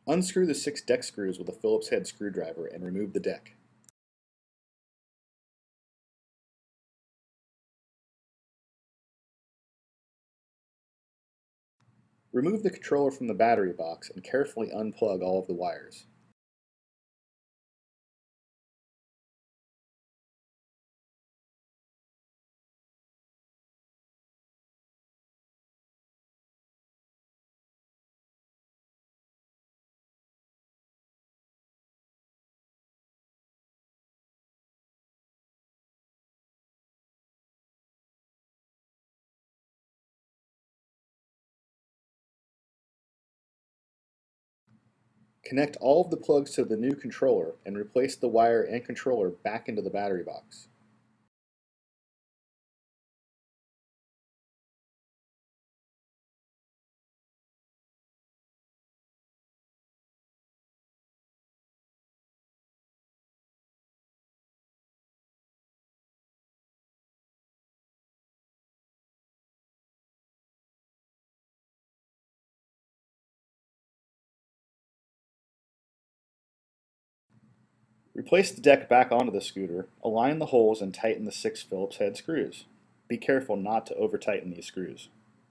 Unscrew the 6 deck screws with a Phillips head screwdriver and remove the deck. Remove the controller from the battery box and carefully unplug all of the wires. Connect all of the plugs to the new controller and replace the wire and controller back into the battery box. Replace the deck back onto the scooter, align the holes and tighten the 6 Phillips head screws. Be careful not to over tighten these screws.